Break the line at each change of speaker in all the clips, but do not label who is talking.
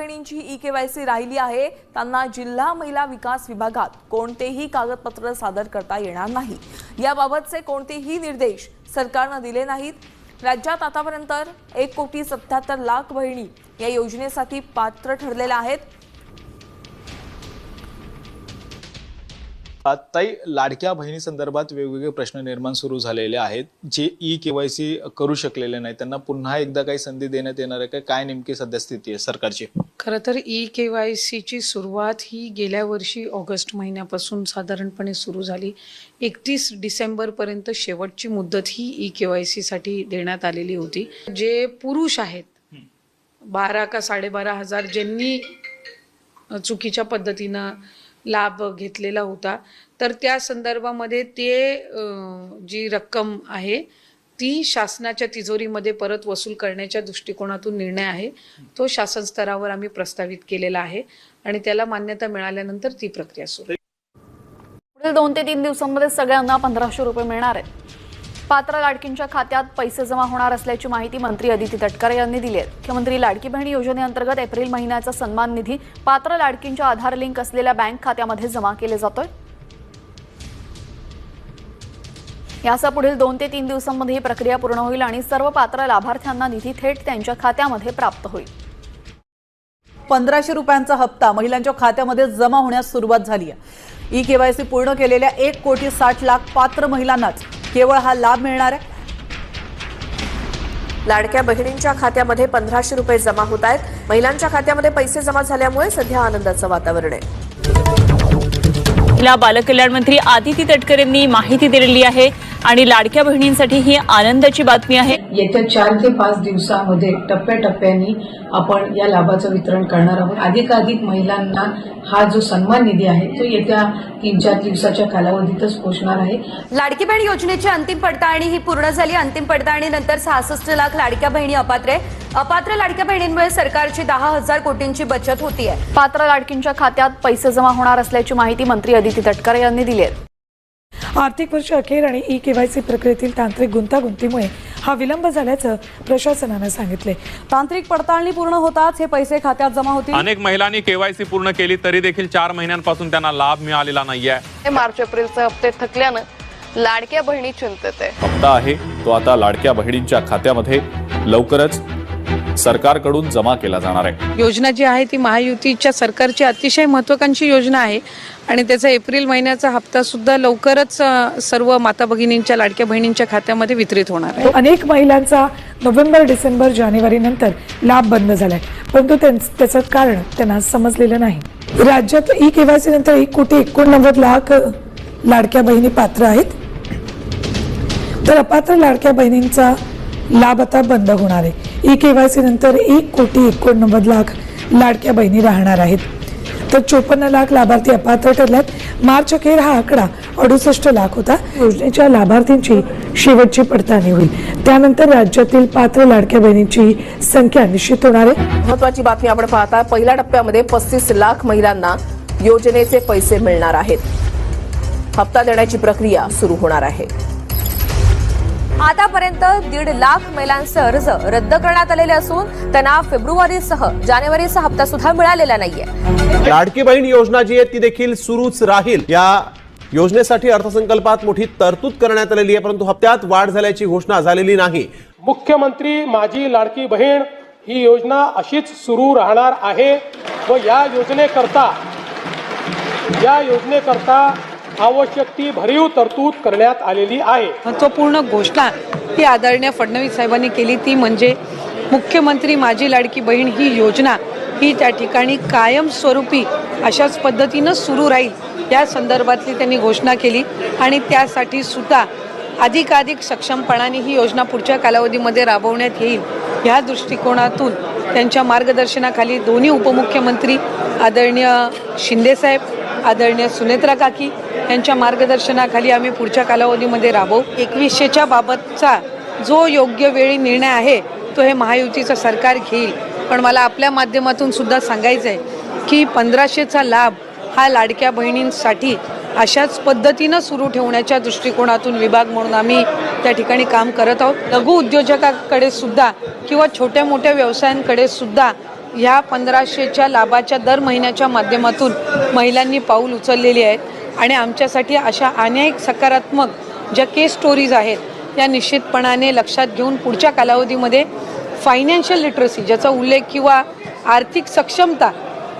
बहिणींची e-KYC राहिली आहे त्यांना जिल्हा महिला विकास विभागात कोणतेही कागदपत्र सादर करता येणार नाही। याबाबतचे कोणतेही निर्देश सरकारने दिले नाहीत। राज्यात आतापर्यंत 1,77,00,000 बहिणी या योजनेसाठी पात्र ठरलेल्या आहेत।
ताई, लाडक्या बहिणी संदर्भात वेगवेगळे प्रश्न निर्माण सुरू झालेले आहेत। जे ई-केवायसी करू शकलेले नाही त्यांना पुन्हा एकदा काही संधी देण्यात येणार आहे? काय नेमकी सध्या स्थिती आहे सरकारची?
खरं तर ई-केवायसीची सुरुवात ही गेल्या वर्षी ऑगस्ट महिन्यापासून साधारणपणे सुरू झाली। 31 डिसेंबरपर्यंत शेवटची मुदत ही ई-केवायसीसाठी देण्यात आलेली होती। जे पुरुष आहेत 12 का 12.5 हजार ज्यांनी चुकीच्या पद्धतीनं लाभ घेतलेला होता, तर त्या संदर्भामध्ये जी रक्कम आहे ती शासनाच्या तिजोरीमध्ये परत वसूल करण्याच्या दृष्टिकोनातून निर्णय आहे तो शासन स्तरावर आम्ही प्रस्तावित केलेला आहे आणि त्याला मान्यता मिळाल्यानंतर ती प्रक्रिया सुरू।
पुढील 2 ते 3 दिवसांमध्ये सगळ्यांना 1500 रुपये मिळणार आहेत। पात्र लाडकींच्या खात्यात पैसे जमा होणार असल्याची माहिती मंत्री अदिती तटकरे यांनी दिली आहे। मुख्यमंत्री लाडकी बहिणी योजनेअंतर्गत एप्रिल महिन्याचा सन्मान निधी पात्र लाडकींच्या आधार लिंक असलेल्या बँक खात्यामध्ये जमा केले जातोय। यासह पुढील 2 ते 3 दिवसांमध्ये ही प्रक्रिया पूर्ण होईल आणि सर्व पात्र लाभार्थ्यांना निधी थेट त्यांच्या खात्यामध्ये प्राप्त होईल।
1500 रुपयांचा हप्ता महिलांच्या खात्यामध्ये जमा होण्यास सुरुवात झाली आहे। ई-केवायसी पूर्ण केलेल्या 1,60,00,000 पात्र महिलांनाच केवळ हा लाभ मिळणार आहे।
लाडक्या बहिणींच्या खात्यामध्ये 1500 रुपये जमा होत आहेत। महिलांच्या खात्यामध्ये पैसे जमा झाल्यामुळे सध्या आनंदाचं वातावरण आहे।
महिला बालकल्याण मंत्री अदिती तटकरेंनी माहिती दिलेली आहे आणि लाडक्या बहिणींसाठी ही आनंदाची बातमी आहे।
येत्या 4 ते 5 दिवसांमध्ये टप्प्याटप्प्याने आपण या लाभाचं वितरण करणार आहोत। अधिकाधिक महिलांना हा जो सन्मान निधी आहे तो येत्या 3-4 दिवसाच्या कालावधीतच पोहोचणार आहे।
लाडकी बहीण योजनेची अंतिम पडताळणी ही पूर्ण झाली। अंतिम पडताळणीनंतर 66 लाख लाडक्या बहिणी अपात्र लाडक्या बहिणींमुळे सरकारची 10,000 कोटींची बचत होतीये।
पात्र लाडकींच्या खात्यात पैसे जमा होणार असल्याची माहिती मंत्री अदिती तटकरे यांनी दिली आहे।
आर्थिक वर्ष अखेर आणि ई-केवायसी प्रक्रियेतील तांत्रिक गुंतागुंतीमुळे हा विलंब झाल्याचं प्रशासनाने सांगितले।
तांत्रिक पडताळणी पूर्ण होताच हे पैसे खात्यात जमा होतील।
अनेक महिलांनी केवायसी पूर्ण केली तरी देखील 4 महिन्यांपासून त्यांना लाभ मिळालेला नाहीये।
मार्च एप्रिलचे हप्ते थकल्यानं लाडक्या बहिणी चिंतेत आहे।
हप्ता आहे तो आता लाडक्या बहिणींच्या खात्यामध्ये लवकरच सरकारकडून जमा केला जाणार आहे।
योजना जी आहे ती महायुतीच्या सरकारची अतिशय महत्त्वाकांक्षी योजना आहे आणि त्याचा एप्रिल महिन्याचा हप्ता सुद्धा लवकरच सर्व माता भगिनींच्या लाडक्या बहिणींच्या खात्यामध्ये वितरित होणार आहे।
अनेक महिलांचा नोव्हेंबर, डिसेंबर, जानेवारी नंतर लाभ बंद झालाय, परंतु त्याचं कारण त्यांना समजलेलं नाही। राज्यात ई-केवायसी नंतर 1,89,00,000 लाडक्या बहिणी पात्र आहेत, तर अपात्र लाडक्या बहिणींचा लाभ आता बंद होणार आहे। ई-केवायसी नंतर 1,89,00,000 लाडक्या बहिणी राहणार आहेत, तर 54 लाख लाभार्थी अपात्र ठरल्यात। मार्च अखेर हा आकडा 68 लाख होता। योजनेच्या लाभार्थींची शेवटची पडताळणी होईल, त्यानंतर राज्यातील पात्र लाडक्या बहिणींची संख्या निश्चित होणार आहे।
महत्त्वाची बातमी आपण पाहता, पहिल्या टप्प्यामध्ये 35 लाख महिलांना योजनेचे पैसे मिळणार आहेत। हप्ता देण्याची प्रक्रिया सुरू होणार आहे।
आतापर्यंत 1.5 लाख महिलांचे अर्ज रद्द करण्यात आलेले असून त्यांना फेब्रुवारीसह जानेवारीचा हप्ता सुद्धा मिळालेला नाहीये।
लाडकी बहीण योजना जी आहे ती देखील सुरूच राहील। या योजनेसाठी अर्थसंकल्पात मोठी तरतूद करण्यात आलेली आहे, परंतु हप्त्यात वाढ झाल्याची घोषणा झालेली नाही।
मुख्यमंत्री माझी लाडकी बहीण ही योजना अशीच सुरू राहणार आहे व या योजनेकरता आवश्यक ती भरीव तरतूद करण्यात आलेली आहे।
महत्त्वपूर्ण घोषणा ही आदरणीय फडणवीस साहेबांनी केली, ती म्हणजे मुख्यमंत्री माझी लाडकी बहीण ही योजना ही त्या ठिकाणी कायमस्वरूपी अशाच पद्धतीनं सुरू राहील या संदर्भातली त्यांनी घोषणा केली आणि त्यासाठी सुद्धा अधिकाधिक सक्षमपणाने ही योजना पुढच्या कालावधीमध्ये राबवण्यात येईल या दृष्टिकोनातून त्यांच्या मार्गदर्शनाखाली दोन्ही उपमुख्यमंत्री आदरणीय शिंदेसाहेब, आदरणीय सुनेत्रा काकी यांच्या मार्गदर्शनाखाली आम्ही पुढच्या कालावधीमध्ये राबवू। 2100च्या बाबतचा जो योग्य वेळी निर्णय आहे तो हे महायुतीचं सरकार घेईल, पण मला आपल्या माध्यमातून सुद्धा सांगायचं आहे की 1500चा लाभ हा लाडक्या बहिणींसाठी अशाच पद्धतीनं सुरू ठेवण्याच्या दृष्टिकोनातून विभाग म्हणून आम्ही त्या ठिकाणी काम करत आहोत। लघु उद्योजकांकडे सुद्धा किंवा छोट्या मोठ्या व्यवसायांकडे सुद्धा ह्या 1500च्या लाभाच्या दर महिन्याच्या माध्यमातून महिलांनी पाऊल उचललेली आहेत आणि आमच्यासाठी अशा अनेक सकारात्मक ज्या केस स्टोरीज आहेत या निश्चितपणाने लक्षात घेऊन पुढच्या कालावधीमध्ये फायनान्शियल लिटरसी ज्याचा उल्लेख किंवा आर्थिक सक्षमता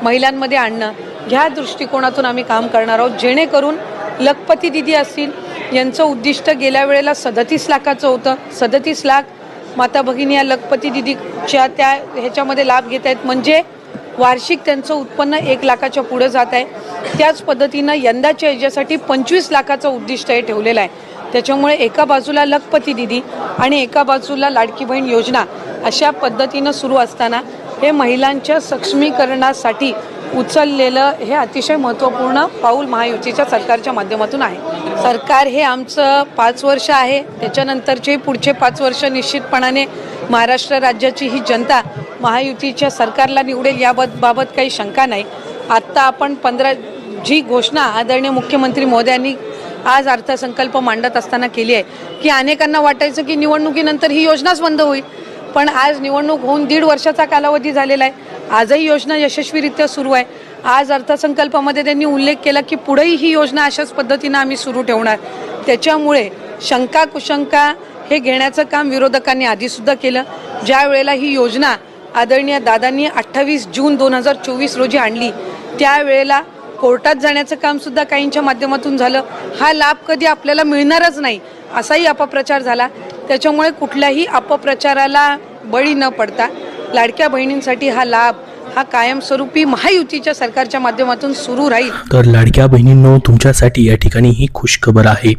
महिलांमध्ये आणणं ह्या दृष्टिकोनातून आम्ही काम करणार आहोत, जेणेकरून लखपती दिदी असतील यांचं उद्दिष्ट गेल्या वेळेला 37 लाखाचं होतं. 37 लाख माता भगिनी या लखपती दिदीच्या त्या ह्याच्यामध्ये लाभ घेत आहेत, म्हणजे वार्षिक त्यांचं उत्पन्न 1 लाखाच्या पुढे जात आहे. त्याच पद्धतीनं यंदाच्या ह्याच्यासाठी 25 लाखाचं उद्दिष्ट हे ठेवलेलं आहे. त्याच्यामुळे एका बाजूला लखपती दिदी आणि एका बाजूला लाडकी बहीण योजना अशा पद्धतीनं सुरू असताना हे महिलांच्या सक्षमीकरणासाठी उचललेलं हे अतिशय महत्त्वपूर्ण पाऊल महायुतीच्या सरकारच्या माध्यमातून आहे. सरकार हे आमचं 5 वर्ष आहे, त्याच्यानंतरचे पुढचे 5 वर्ष निश्चितपणाने महाराष्ट्र राज्याची ही जनता महायुतीच्या सरकारला निवडेल याबाबत काही शंका नाही. आत्ता आपण जी घोषणा आदरणीय मुख्यमंत्री महोदयांनी आज अर्थसंकल्प मांडत असताना केली आहे की अनेकांना वाटायचं की निवडणुकीनंतर ही योजनाच बंद होईल, पण आज निवडणूक होऊन 1.5 वर्षाचा कालावधी झालेला आहे. आजही योजना यशस्वीरित्या सुरू आहे. आज अर्थसंकल्पामध्ये त्यांनी उल्लेख केला की पुढेही ही योजना अशाच पद्धतीनं आम्ही सुरू ठेवणार. त्याच्यामुळे शंका कुशंका हे घेण्याचं काम विरोधकांनी आधीसुद्धा केलं. ज्या वेळेला ही योजना आदरणीय दादांनी 28 जून 2024 रोजी आणली त्यावेळेला कोर्टात जाण्याचं कामसुद्धा काहींच्या माध्यमातून झालं. हा लाभ कधी आपल्याला मिळणारच नाही असाही अपप्रचार झाला. त्याच्यामुळे कुठल्याही अपप्रचाराला बळी न पडता लाडक्या बहिणींसाठी हा लाभ हा कायमस्वरूपी महायुतीच्या सरकारच्या माध्यमातून सुरू राहील.
तर लाडक्या बहिणींनो, तुमच्यासाठी या ठिकाणी ही खुशखबर आहे.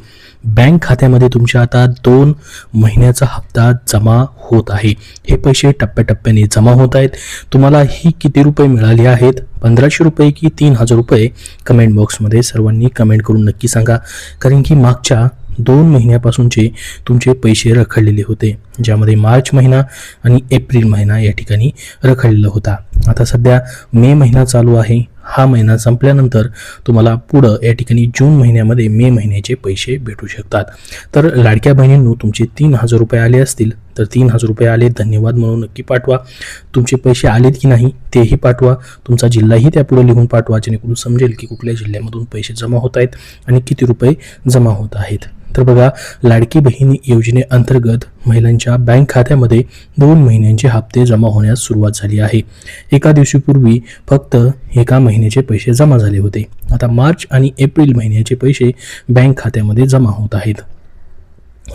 बँक खात्यामध्ये तुमच्या आता 2 महिन्याचा हप्ता जमा होत आहे. हे पैसे टप्प्याटप्प्याने जमा होत आहेत. तुम्हाला ही किती रुपये मिळाले आहेत, 1500 रुपये की 3000 रुपये? कमेंट बॉक्समध्ये सर्वांनी कमेंट करून नक्की सांगा, कारण की मागच्या 2 महिन्यापासूनचे तुमचे पैसे रखडलेले होते, ज्यामध्ये मार्च महिना आणि एप्रिल महिना या ठिकाणी रखडलेला होता. आता सध्या मे महिना चालू आहे. हा महिना संपल्यानंतर तुम्हाला पुढं या ठिकाणी जून महिन्यामध्ये मे महिन्याचे पैसे भेटू शकतात. तर लाडक्या बहिणींनो, तुमचे 3000 रुपये आले असतील तर 3000 रुपये आले धन्यवाद म्हणून नक्की पाठवा. तुमचे पैसे आलेत की नाही तेही पाठवा. तुमचा जिल्हाही त्यापुढे लिहून पाठवा, जेणेकरून समजेल की कुठल्या जिल्ह्यामधून पैसे जमा होत आहेत आणि किती रुपये जमा होत आहेत. तर बघा, लाडकी बहीण योजनेअंतर्गत महिलांच्या बँक खात्यामध्ये 2 महिन्यांचे हप्ते जमा होण्यास सुरुवात झाली आहे. एका दिवशीपूर्वी फक्त 1 महिन्याचे पैसे जमा झाले होते. आता मार्च आणि एप्रिल महिन्याचे पैसे बँक खात्यामध्ये जमा होत आहेत.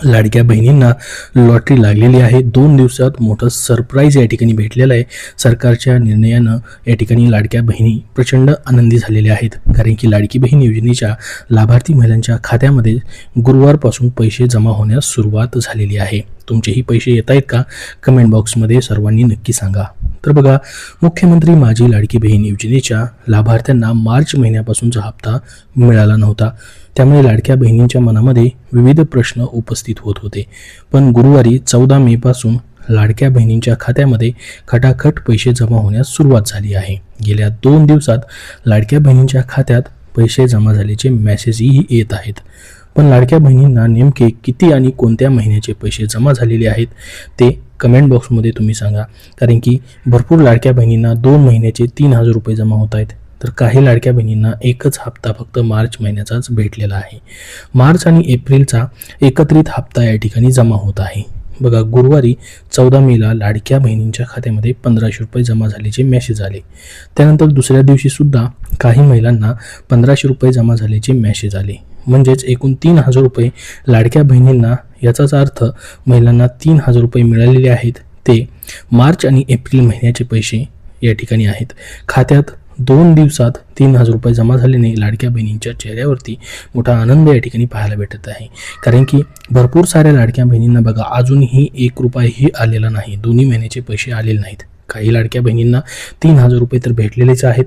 लाडक्या बहिणींना लॉटरी लागलेली आहे. 2 दिवसात मोठं सरप्राईज या ठिकाणी भेटलेलं आहे. सरकारच्या निर्णयानं या ठिकाणी लाडक्या बहिणी प्रचंड आनंदी झालेल्या आहेत, कारण की लाडकी बहीण योजनेच्या लाभार्थी महिलांच्या खात्यामध्ये गुरुवारपासून पैसे जमा होण्यास सुरुवात झालेली आहे. तुमचेही पैसे येत आहेत का? कमेंट बॉक्समध्ये सर्वांनी नक्की सांगा. तर बघा, मुख्यमंत्री माझी लाडकी बहीण योजनेच्या लाभार्थ्यांना मार्च महिन्यापासूनचा हप्ता मिळाला नव्हता. त्यामुळे लाडक्या बहिणींच्या मनामध्ये विविध प्रश्न उपस्थित होत होते. पण गुरुवारी 14 मे पासून लाडक्या बहिणींच्या खात्यामध्ये खटाखट पैसे जमा होण्यास सुरुवात झाली आहे. गेल्या 2 दिवसात लाडक्या बहिणींच्या खात्यात पैसे जमा झाल्याचे मेसेजही येत आहेत. पण लाडक्या बहिणींना नेमके किती आणि कोणत्या महिन्याचे पैसे जमा झालेले आहेत ते कमेंट बॉक्समध्ये तुम्ही सांगा, कारण की भरपूर लाडक्या बहिणींना 2 महिन्याचे 3000 रुपये जमा होत आहेत. तर काही लाडक्या बहिणींना एकच हप्ता फक्त मार्च महिन्याचाच भेटलेला आहे. मार्च आणि एप्रिलचा एकत्रित हप्ता या ठिकाणी जमा होत आहे. बघा, गुरुवारी 14 मेला लाडक्या बहिणींच्या खात्यामध्ये 1500 रुपये जमा झाल्याचे मेसेज आले. त्यानंतर दुसऱ्या दिवशी सुद्धा काही महिलांना 1500 रुपये जमा झाल्याचे मेसेज आले. म्हणजेच एकूण 3000 रुपये लाडक्या बहिणींना, याचाच अर्थ महिलांना 3000 रुपये मिळालेले आहेत. ते मार्च आणि एप्रिल महिन्याचे पैसे या ठिकाणी आहेत. खात्यात 2 दिवसात 3000 रुपये जमा झाल्याने लाडक्या बहिणींच्या चेहऱ्यावरती मोठा आनंद या ठिकाणी पाहायला भेटत आहे. कारण की भरपूर साऱ्या लाडक्या बहिणींना बघा अजूनही 1 रुपयाही आलेला नाही, 2 महिन्याचे पैसे आलेले नाहीत. काही लाडक्या बहिणींना 3000 रुपये तर भेटलेलेच आहेत.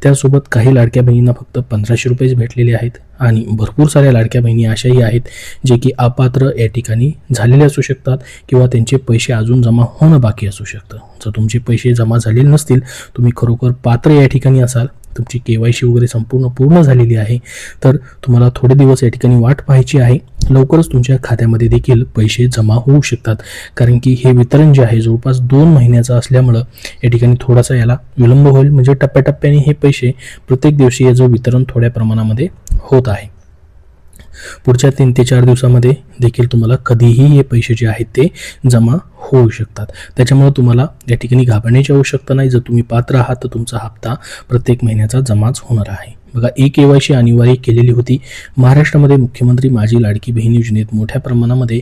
त्यासोबत काही लाडक्या बहिणींना फक्त 1500 रुपयेच भेटलेले आहेत. आणि भरपूर साऱ्या लाडक्या बहिणी अशाही आहेत जे की अपात्र या ठिकाणी झालेले असू शकतात किंवा त्यांचे पैसे अजून जमा होणं बाकी असू शकतं. जर तुमचे पैसे जमा झालेले नसतील, तुम्ही खरोखर पात्र या ठिकाणी असाल, तुमची KYC वगैरे संपूर्ण पूर्ण झालेली आहे, तर तुम्हाला थोडे दिवस या ठिकाणी वाट पाहायची आहे. लवकरच तुमच्या खात्यामध्ये देखील पैसे जमा होऊ शकतात, कारण की हे वितरण जे आहे जवळपास 2 महिन्याचं असल्यामुळं या ठिकाणी थोडासा याला विलंब होईल. म्हणजे टप्प्याटप्प्याने हे पैसे प्रत्येक दिवशी याचं वितरण थोड्या प्रमाणामध्ये होत आहे. पुढच्या 3 ते 4 दिवसामध्ये देखील तुम्हाला कधीही हे पैसे जे आहेत ते जमा होऊ शकतात. त्याच्यामुळे तुम्हाला या ठिकाणी घाबरण्याची आवश्यकता नाही. जर तुम्ही पात्र आहात तर तुमचा हप्ता प्रत्येक महिन्याचा जमाच होणार आहे. बघा, KYC अनिवार्य केलेली होती. महाराष्ट्रामध्ये मुख्यमंत्री माझी लाडकी बहीण योजनेत मोठ्या प्रमाणामध्ये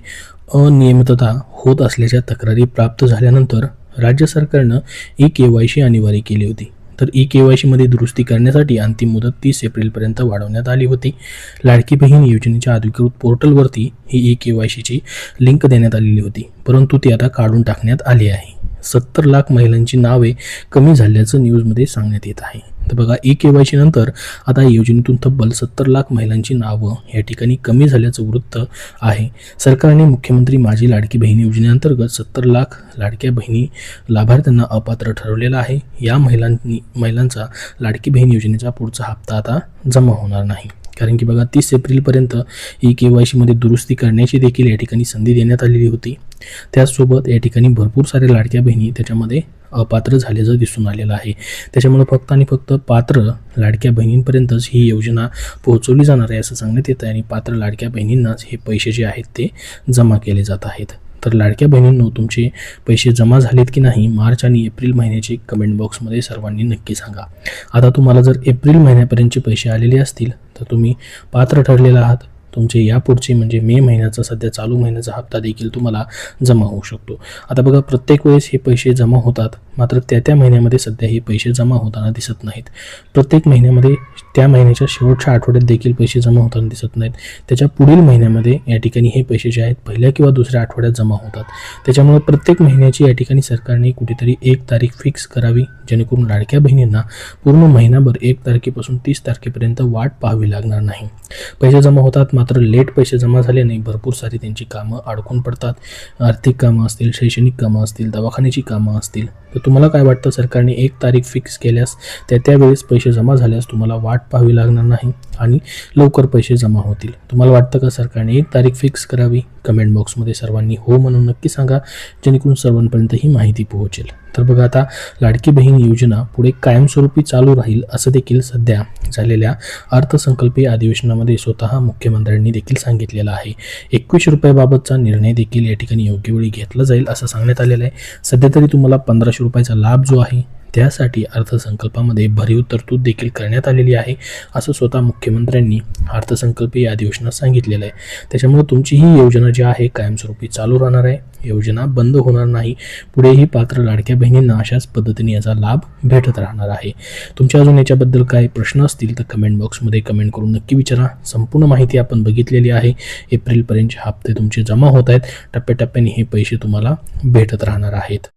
अनियमितता होत असल्याच्या तक्रारी प्राप्त झाल्यानंतर राज्य सरकारनं KYC अनिवार्य केली होती. तर KYC मध्ये दुरुस्ती करण्यासाठी अंतिम मुदत 30 एप्रिलपर्यंत वाढवण्यात आली होती. लाडकी बहीण योजनेच्या अधिकृत पोर्टलवरती ही KYCची लिंक देण्यात आलेली होती, परंतु ती आता काढून टाकण्यात आली आहे. 70 लाख महिलांची नावे कमी झाल्याचं न्यूजमध्ये सांगण्यात येत आहे. तर बघा, KYC नंतर आता योजनेतून तब्बल 70 लाख महिलांची नावं या ठिकाणी कमी झाल्याचं वृत्त आहे. सरकारने मुख्यमंत्री माझी लाडकी बहीण योजनेअंतर्गत 70 लाख लाडक्या बहिणी लाभार्थ्यांना अपात्र ठरवलेला आहे. या महिलांचा लाडकी बहीण योजनेचा पुढचा हप्ता आता जमा होणार नाही, कारण की बघा 30 एप्रिलपर्यंत KYC मध्ये दुरुस्ती करण्याची देखील या ठिकाणी संधी देण्यात आलेली होती. त्याचसोबत या ठिकाणी भरपूर साऱ्या लाडक्या बहिणी त्याच्यामध्ये अपात्र झाल्याचं दिसून आलेलं आहे. त्याच्यामुळे फक्त आणि फक्त पात्र लाडक्या बहिणींपर्यंतच ही योजना पोहोचवली जाणार आहे असं सांगण्यात येतं आहे आणि पात्र लाडक्या बहिणींनाच हे पैसे जे आहेत ते जमा केले जात आहेत. तर लाडक्या बहिणींनो, तुमचे पैसे जमा झालेत की नाही मार्च आणि एप्रिल महिन्याचे कमेंट बॉक्समध्ये सर्वांनी नक्की सांगा. आता तुम्हाला जर एप्रिल महिन्यापर्यंतचे पैसे आलेले असतील तर तुम्ही पात्र ठरलेला आहात. तुमचे यापुढचे म्हणजे मे महिन्याचा सध्या चालू महिन्याचा हप्ता देखील तुम्हाला जमा होऊ शकतो. आता बघा, प्रत्येक वेळेस हे पैसे जमा होतात, मात्र त्या महिन्यामध्ये सध्या हे पैसे जमा होताना दिसत नाहीत. प्रत्येक महिन्यामध्ये त्या महिन्याच्या शेवटच्या आठवड्यात देखील पैसे जमा होताना दिसत नाहीत. त्याच्या पुढील महिन्यामध्ये या ठिकाणी हे पैसे जे आहेत पहिल्या किंवा दुसऱ्या आठवड्यात जमा होतात. त्याच्यामुळे प्रत्येक महिन्याची या ठिकाणी सरकारने कुठेतरी 1 तारीख फिक्स करावी, जेणेकरून लाडक्या बहिणींना पूर्ण महिनाभर 1 तारखेपासून 30 तारखेपर्यंत वाट पाहावी लागणार नाही. पैसे जमा होतात, मात्र लेट पैसे जमा झाल्याने भरपूर सारी त्यांची कामं अडकून पडतात. आर्थिक कामं असतील, शैक्षणिक कामं असतील, दवाखान्याची कामं असतील. तर तुम्हाला काय वाटतं, सरकारने 1 तारीख फिक्स केल्यास त्यावेळेस पैसे जमा झाल्यास तुम्हाला वाट पाहावी लागणार नाही आणि लवकर पैसे जमा होतील? तुम्हाला वाटतं का सरकारने 1 तारीख फिक्स करावी? कमेंट बॉक्समध्ये सर्वांनी हो म्हणून नक्की सांगा, जेणेकरून सर्वांपर्यंत ही माहिती पोहोचेल. तर बघा, आता लाडकी बहीण योजना पुढे कायमस्वरूपी चालू राहील असं देखील सध्या झालेल्या अर्थसंकल्पीय अधिवेशनामध्ये स्वतः मुख्यमंत्र्यांनी देखील सांगितलेलं आहे. 21 रुपयाबाबतचा निर्णय देखील या ठिकाणी योग्य वेळी घेतला जाईल असं सांगण्यात आलेलं आहे. सध्या तरी तुम्हाला 1500 रुपयाचा लाभ जो आहे त्यासाठी अर्थसंकल्पामध्ये भरीव तरतूद देखील करण्यात आलेली आहे असं स्वतः मुख्यमंत्र्यांनी अर्थसंकल्पीय अधिवेशनात सांगितलेलं आहे. त्याच्यामुळे तुमची ही योजना जी आहे कायमस्वरूपी चालू राहणार आहे. योजना बंद होणार नाही. पुढेही पात्र लाडक्या बहिणींना अशाच पद्धतीने याचा लाभ भेटत राहणार आहे. तुमच्या अजून याच्याबद्दल काही प्रश्न असतील तर कमेंट बॉक्समध्ये कमेंट करून नक्की विचारा. संपूर्ण माहिती आपण बघितलेली आहे. एप्रिलपर्यंतचे हप्ते तुमचे जमा होत आहेत. टप्प्याटप्प्याने हे पैसे तुम्हाला भेटत राहणार आहेत.